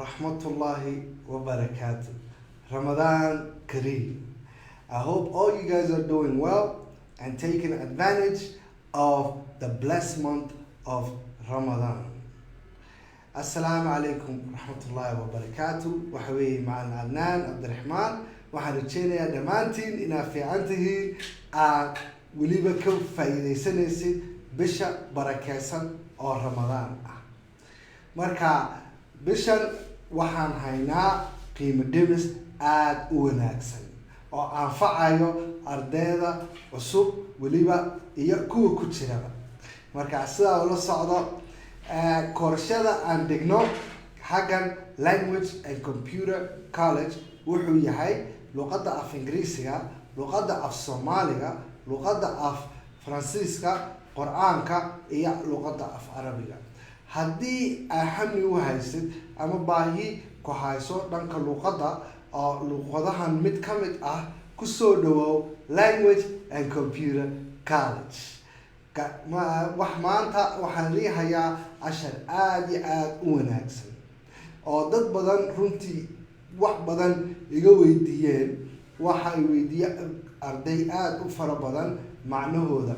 rahmatullahi wa barakatuh. Ramadan Kareem. I hope all you guys are doing well and taking advantage of the blessed month of Ramadan. Assalamu alaikum rahmatullahi wa barakatuh. Waxaweye macaan Adnan Abdirahmaan. Waxaan rajeynayaa dhammaantiin inaad fiican tihiin aad weliba ka faa'iidaysanaysid bisha barakeysan oo Ramadaan ah. Marka bishan waxaan haynaa qiimo dhimis aad u wanaagsan oo anfacayo ardayda cusub weliba iyo kuwa ku jiraba. Marka sidaa ula socdo korashada aan dhigno xaggan Language and Computer College wuxuu yahay luqadda af Ingiriisiga, luqadda af Soomaaliga, luqadda af Faransiiska, Qur'aanka iyo luqadda af Carabiga. Haddii aad xamli u haysid ama baahi ku hayso dhanka luqadda oo luqadahan mid ka mid ah ku soo dhawow Language and Computer College. Maanta waxaan leeyahay cashar aad iyo aad u wanaagsan oo dad badan runtii wax badan iga weydiiyeen. Waxa ay weydiiyeen arday aad u fara badan macnahooda.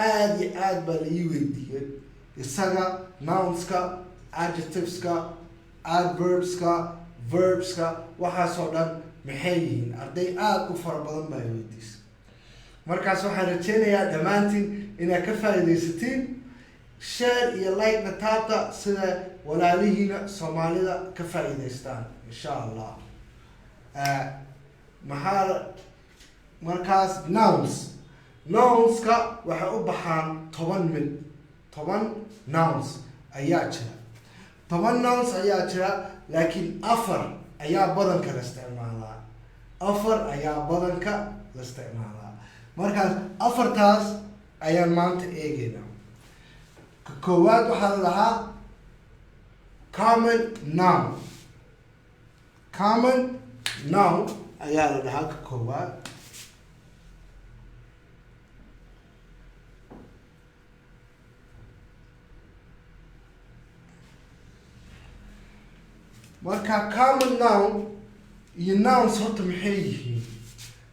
aad iyo aad baa la ii weydiiyey isaga nounska, adjectiveska, adverbska, verbska waxaasoo dhan maxay yihiin. Arday aad u fara badan baa weydiisay. Markaas waxaan rajeynayaa dhammaantiin inaad ka faa'iidaysatiin. Share iyo like na taabta sida walaalihiina Soomaalida ka faa'iidaystaan insha Allah. Markaas nounska waxay u baxaan 10 nouns ayaa jira. 10 nouns ayaa jira laakiin 4 ayaa badanka la isticmaalaa. 4 ayaa badanka la isticmaalaa. Markaas 4taas ayaan maanta eegaynaa. Ka koowaad waxaa la dhahaa common noun. Common noun ayaa la dhahaa ka koowaad. Marka common noun iyo nouns horta maxay yihiin?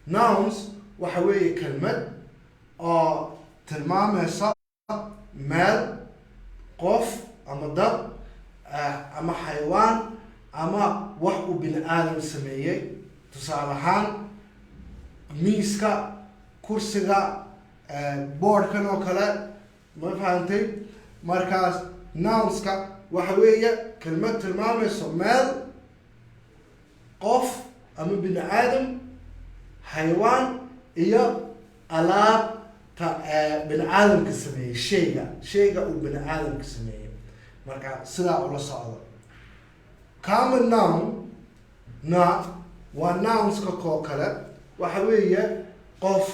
Nouns waxa weeye kelmad oo tilmaamaysa meel, qof ama dad ama xayawaan ama wax uu bini aadam sameeyey. Tusaale ahaan miiska, kursiga, boardkan oo kale. Ma fahantay? Markaas nounska waxa weeye kelmad tilmaamayso meel, qof ama bini aadam, xayawaan iyo alaabta bini aadamka sameeyey, shayga uu bini aadamka sameeyey. Marka sidaa ula socdo. Common noun na waa nounska koo kale. Waxa weeye qof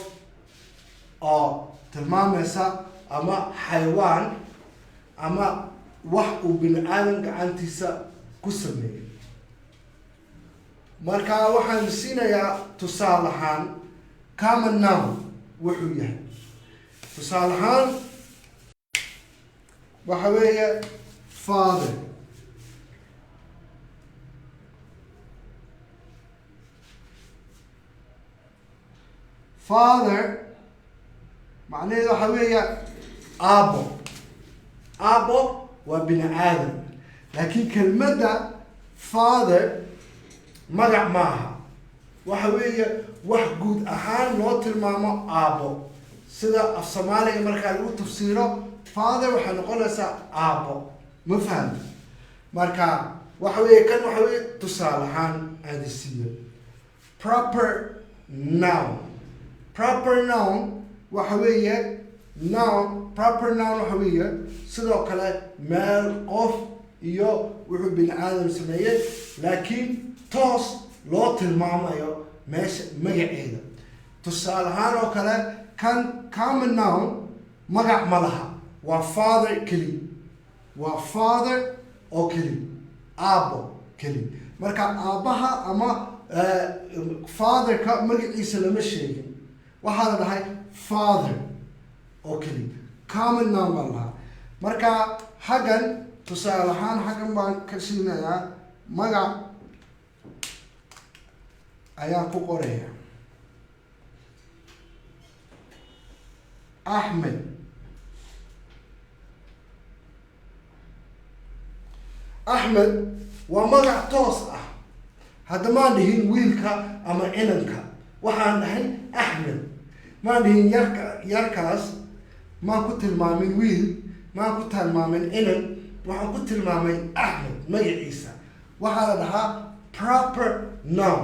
oo tilmaamaysa ama xayawaan ama wax uu bini aadam gacantiisa ku sameeyey. Marka waxaan siinayaa tusaale ahaan common noun wuxuu yahay. Tusaale ahaan waxa weeye father. Father macnaheedu waxa weeye aabbo. Aabbo waa bini aadam. Laakiin kelmadda father magac maaha. Waxa weeye wax guud ahaan loo tilmaamo aabbo. Sida af Soomaaliga marka lagu tafsiiro father waxay noqonaysaa aabbo. Ma fahamtay? Marka waxa weeye kan waxa weeye tusaale ahaan aan isiiyo. Proper noun. Proper noun waxa weeye proper noun waxa weeye sidoo kale meel, qof iyo wuxuu bini aadam sameeyey laakiin toos loo tilmaamayo meesha magaceeda. Tusaale ahaan oo kale kan common noun magac ma laha waa father keli waa father oo keli aabo keli marka aabaha ama fatherka magaciisa lama sheegin waxaa la dhahay father oo keli common noun baa lahaa marka xaggan tusaale ahaan xaggan baan ka siinayaa magac ayaa ku qoraya Ahmed Ahmed waa magac toos ah hadda maan dhihin wiilka ama inanka waxaan dhahay Ahmed maan dhihin yarkaas maan ku tilmaamin wiil maan ku tilmaamin inan waxaan ku tilmaamay Ahmed magaciisa waxaa la dhahaa proper noun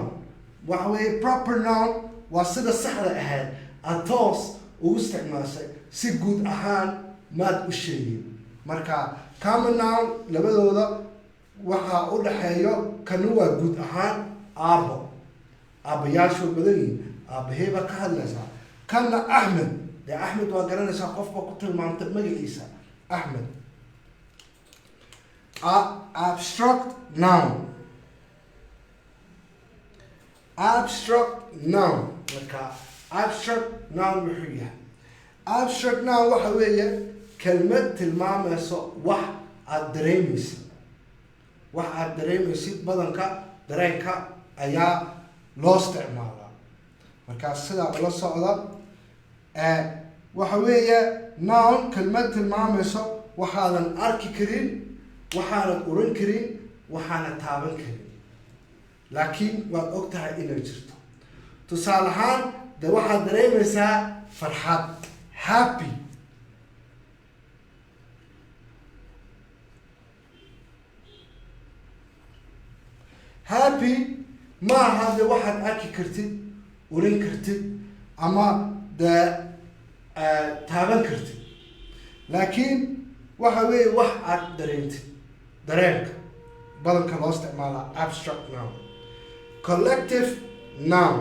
waxa weeye proper noun waa sida saxda ahayd aad toos ugu isticmaashay si guud ahaan maad u sheegin marka common noun labadooda waxaa u dhaxeeyo kana waa guud ahaan aabo aabayaashu badan yihiin aabahee baa ka hadlaysaa kana Ahmed dee Ahmed waa garanaysaa qofba ku tilmaamta magaciisa Ahmed abstract noun marka abstract noun wuxuu yahay abstract noun waxa weeye kelmad tilmaamayso wax aad dareemaysid badanka dareenka ayaa loo isticmaalaa markaa sidaa ula socda waxa weeye noun kelmad tilmaamayso waxaadan arki karin waxaanad oran karin waxaanad taaban karin laakiin waad og tahay inay jirto tusaale ahaan de waxaad dareemaysaa farxad happy maaha de waxaad arki kartid oran kartid ama de taaban kartid laakiin waxa weeye wax aad dareentid dareenka badanka loo isticmaalaa abstract noun collective noun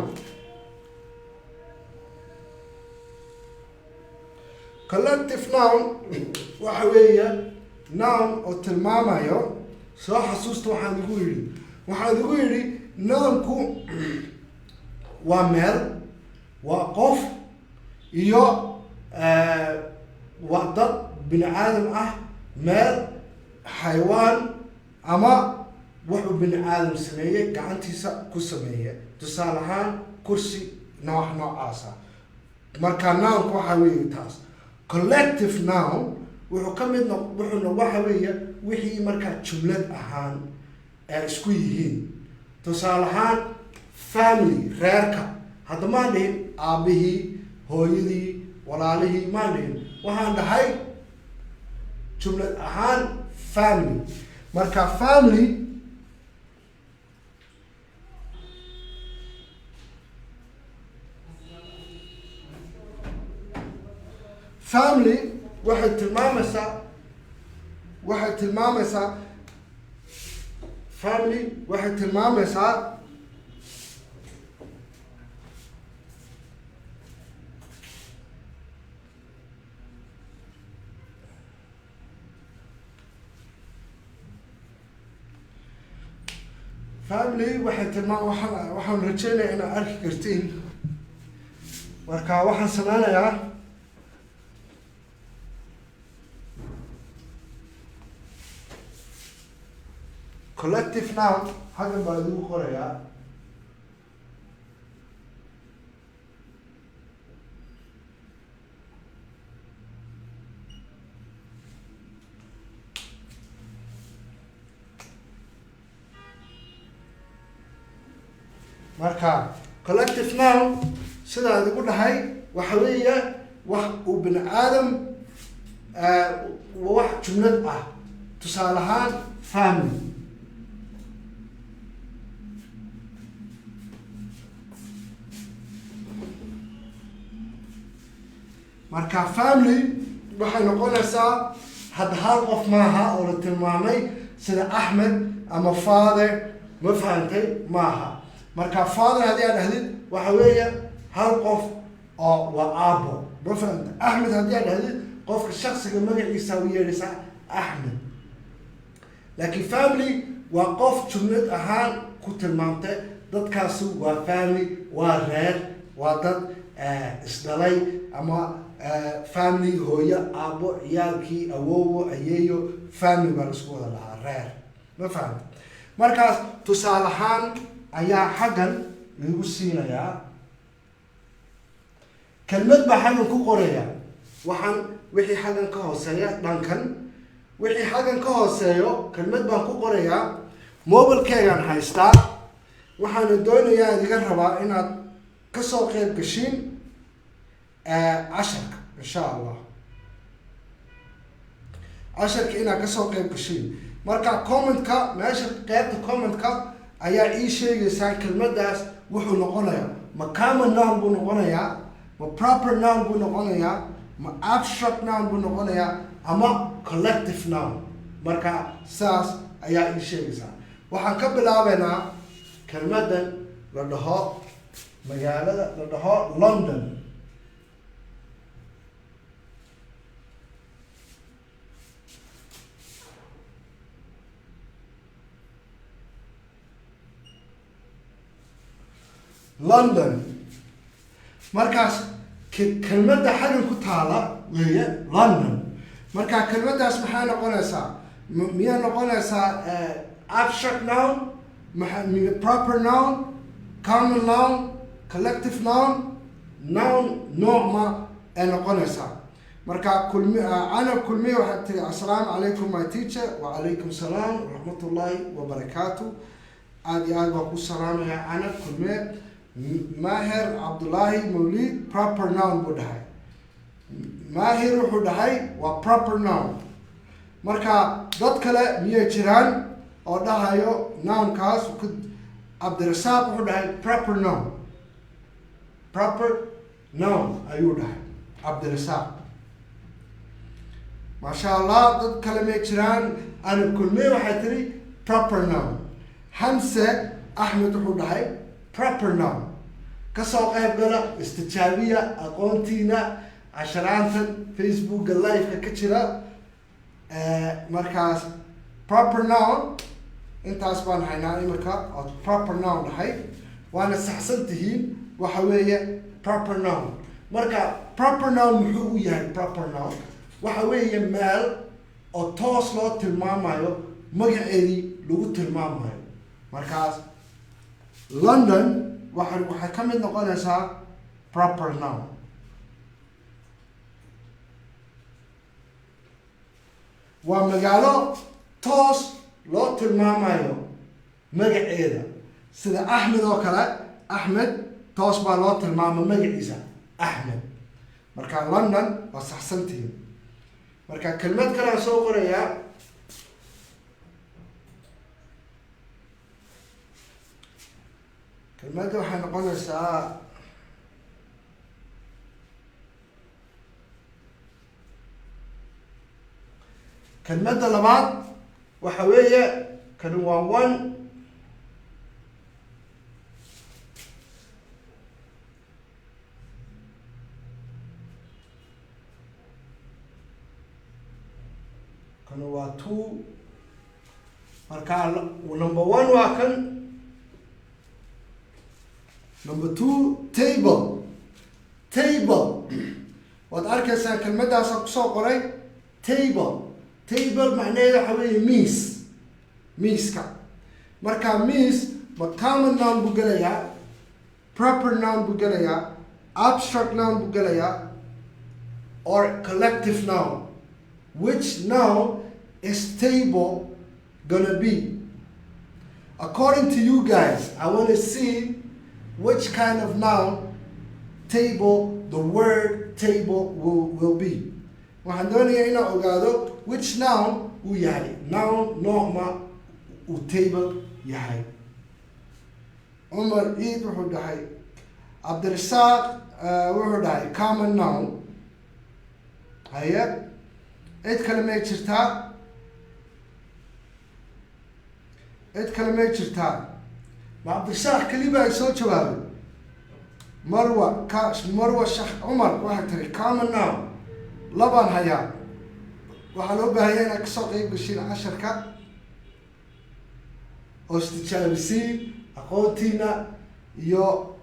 waxa weeye noun oo tilmaamayo soo xasuusta waxaan igu yidhi nounku waa meel waa qof iyo waa dad bini aadam ah meel xayawaan ama wuxuu bini aadam sameeyey gacantiisa ku sameeye tusaale ahaan kursi noocaasa marka nounku waxa weeye taas collective noun wuxuu ka mid wuxuuna waxa weeye wixii markaa jumlad ahaan ay isku yihiin tusaale ahaan family reerka hadda maan dhihin aabihii hooyadii walaalihii maan dhihin waxaan dhahay jumlad ahaan family marka family waxay tilmaamaysaa waxaan rajeynayaa inaad arki kartiin marka waxaan sameynayaa collective noun xaggan baa idigu qorayaa marka collective noun sidaa idigu dhahay waxa weeye wax uu bini aadam wax jumlad ah tusaale ahaan family marka family waxay noqonaysaa hadda hal qof maaha oo la tilmaamay sida Ahmed ama father ma fahantay maaha marka father haddii aad dhahdid waxa weeye hal qof oo waa aabo ما فهمت أحمد هذه هذه قف الشخص اللي يساوي يرسع أحمد لكن family وقف جملة أهان كنت المنطقة ضد كاسو وفاميلي ورير وضد إسدالي أما family هوية أبو عيالكي أوو أييو family برسكوه لها رير ما فهمت مركز تسالحان أيا حقا يوسينا يا كلمة بحنا كقرية وحن وحي حقا كهوسية دانكن وحي حقا كهوسية كلمة بكقرية موبل كيان هايستا وحن الدنيا يا دكتور إن كسر خير كشين عشرك إن شاء الله عشرك إن كسر خير كشين مركا كومنت كا ماشي قيادة كومنت كا أيا أي شيء يسان كلمة داس وحو نقولها ما common noun بو نقولها ما proper noun بو نقولها ما abstract noun بو نقولها أما collective noun مركا ساس أيا أي شيء يسان وحنكبل عبنا كلمة لدها مجالة لدها لندن لندن مركز كلمة حاجة كتالة وهي لندن مركز كلمة اسمها نقولها ميا نقولها abstract noun proper noun common noun collective noun نوع ما نقولها مركز أنا كلمة واحد السلام عليكم my teacher وعليكم السلام ورحمة الله وبركاته عادي بقول السلام يا أنا كلمة ماهر عبد الله موليد proper noun بدهاي ماهر بدهاي و proper noun مركا ضد كلا مية جيران أو دهايو noun كاس وكد عبد الرزاق بدهاي proper noun أيو دهاي عبد الرزاق ما شاء الله ضد كلا مية جيران أنا كل مية واحد تري proper noun حمزة أحمد بدهاي proper noun كسوق قبلة استشارية أقونتينا عشرانة فيسبوك اللايف كتيرة مركز proper noun أنت أسبان هاي مركز أو proper noun هاي وأنا استحسنتهين وحوية proper noun مركز proper noun محوية هاي proper noun وحوية مال أو توصل تلمامايو مجعلي لو تلمامايو مركز لندن waxay ka mid noqonaysaa proper noun waa magaalo toos loo tilmaamayo magaceeda sida Axmed oo kale Axmed toos baa loo tilmaamo magaciisa Axmed marka London waa saxsantiin marka kelmad kale aan soo qorayaa كلمة waxay noqonaysaa كلمة labaad waxa weeye kan waa one kan waa two marka number one waa kan Number two, table. Table. What arkaysaa kelmadaas ku soo qoray table. Table macnaheedu waxa weeye miis. Miiska. Marka miis ma common noun buu gelayaa, proper noun buu gelayaa, abstract noun buu gelayaa, or collective noun. Which noun is table gonna be? According to you guys, I want to see which kind of noun table the word table will be. waxaan doonayaa inaan ogaado which noun uu yahay noun noocma uu table yahay Umar Eid wuxuu dhahay Abdirasaaq wuxuu dhahay common noun haye cid kale ma jirtaa ma Abdirasaaq kaliba ay soo jawaabay مروة الشيخ عمر واحد تري common noun لبان هيا وحلو بهاي أنا كسوقي بشين عشرة استشارسي أقولتينا يو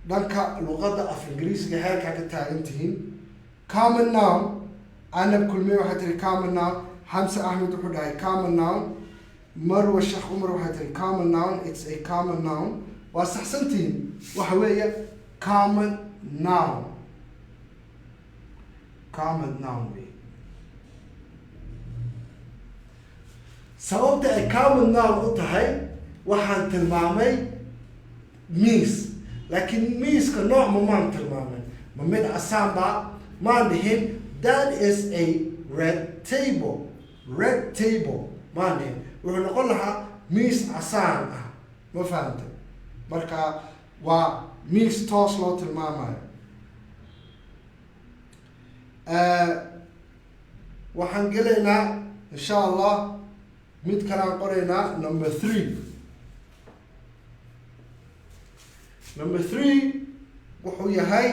دانكا لغة أفريقية هاي كانت تعلمتين common noun أنا بكل مية واحد تري common noun حمزة أحمد وحداي common noun مروة الشيخ عمر واحد تري common noun it's a common noun واستحسنتين وحوية common noun sababta ay common noun u tahay waxaan tilmaamay miis laakiin miiska nooc maan tilmaamay ma mid asaan ba maan dhihin that is a red table maan dhihin wuxuu noqon lahaa miis asaan ah ma fahantay marka waa miis toos loo tilmaamayo waxaan gelaynaa insha allah mid kalaan qoraynaa number 3 wuxuu yahay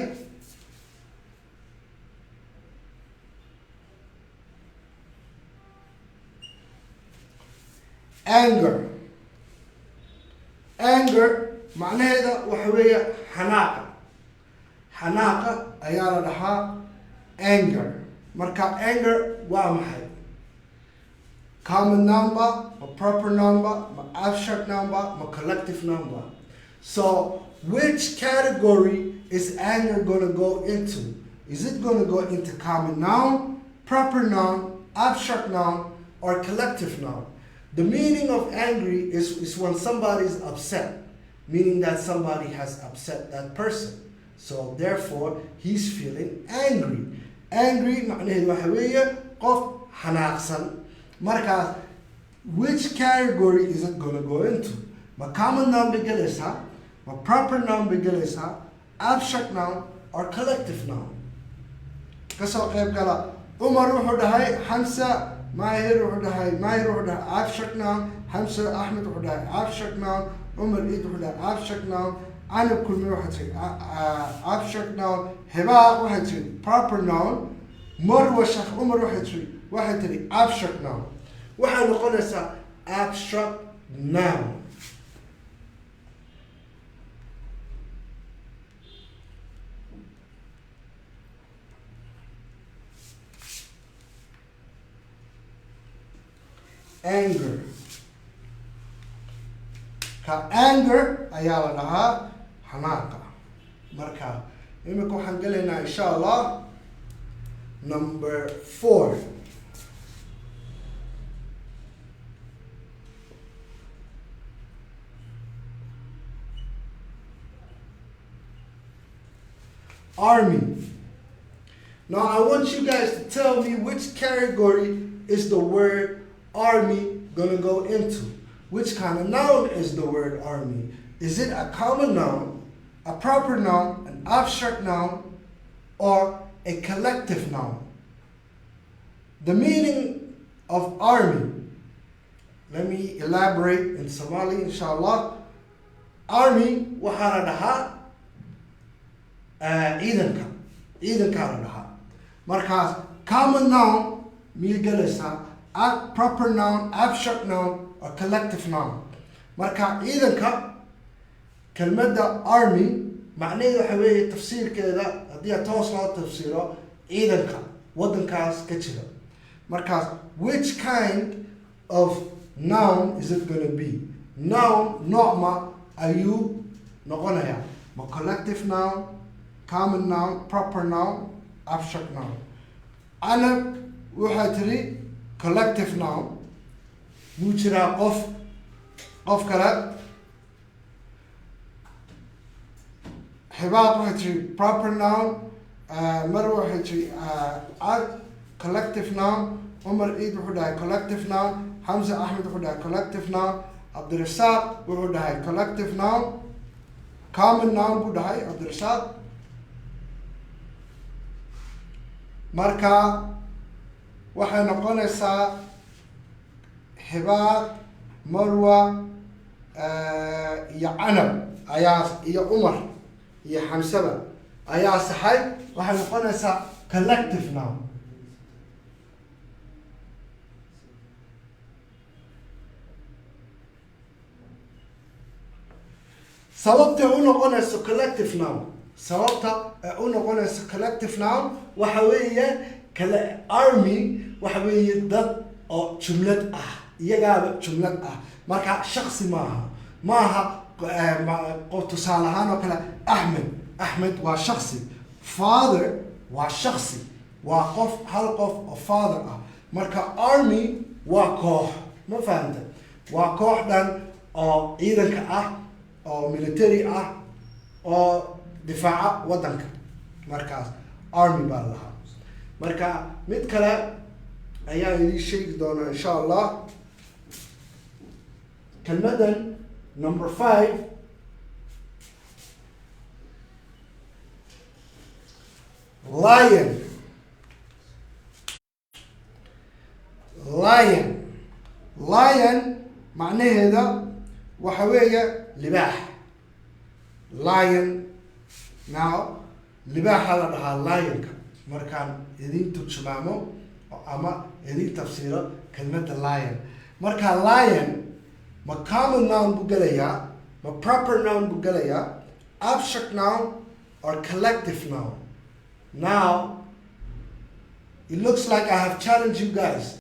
anger macnaheeda waxa weeye xanaaqa ayaa la dhahaa anger marka anger waa maxay common number a proper number abstract number collective number so which category is anger going to go into is it going to go into common noun proper noun abstract noun or collective noun the meaning of angry is when somebody is upset meaning that somebody has upset that person so therefore he's feeling angry macnaheedu waxa weeye qof xanaaqsan markaas which category is it going to go into ma common noun bay gelaysaa ma proper noun bay gelaysaa abstract noun or collective noun kasoo qayb gala Umar wuxuu dhahay Hamza Mahir wuxuu dhahay abstract noun Hamza Ahmed wuxuu dhahay abstract noun Umar Eid wuxuu dhahay abstract noun أنا بكل مية واحد abstract noun هباء واحد proper noun مروة الشيخ عمر واحد abstract noun واحد نقول abstract noun anger ayaa la dhahaa xanaaqa marka imika waxaan gelaynaa insha allah number 4 army now I want you guys to tell me which category is the word army gonna go into which kind of noun is the word army? Is it a common noun, a proper noun, an abstract noun, or a collective noun? The meaning of army, let me elaborate in Somali inshallah. Army waxaa la dhahaa ciidanka la dhahaa markaas common noun miyay galaysaa proper noun, abstract noun, or collective noun marka ciidanka kelmadda army macnaheedu waxa weeye tafsiirkeeda haddii aad toos loo tafsiiro ciidanka waddankaas ka jira markaas which kind of noun is it going to be noun noocma ayuu noqonayaa ma collective noun common noun proper noun abstract noun ana waxaa tiri collective noun muu jiraa qof kale xibaaq waxay tiri proper noun mar waxay tiri collective noun Umar Eid wuxuu dhahay collective noun Hamza Ahmed wuxuu dhahay collective noun Abdirasaaq wuxuu dhahay collective noun common noun buu dhahay Abdirasaaq marka waxay noqonaysaa حباب مروة iyo canab ayaa iyo umar iyo xamsaba ayaa saxay waxay noqonaysaa collective noun. sababta u noqonayso collective noun collective noun waxa weeye kale army waxa weeye dad oo jumlad ah iyagaaba jumlad ah marka shakhsi maaha tusaale ahaan oo kale axmed waa shakhsi, father waa shakhsi, waa qof hal qof oo father ah. marka army waa koox, ma fahanta, waa koox dhan oo ciidanka ah oo military ah oo difaaca waddanka, markaas army baa lahaa. marka mid kale ayaa idin sheegi doonaa insha allah. kelmadan number 5 lion macnaheeda waxa weeye libaax. lion now libaaxa la dhahaa lionka markaan idin turjumaamo ama idin tafsiiro kelmadda lion. marka lion ma common noun buu gelayaa, ma proper noun buu gelayaa, abstract noun or collective noun? Now it looks like I have challenged you guys.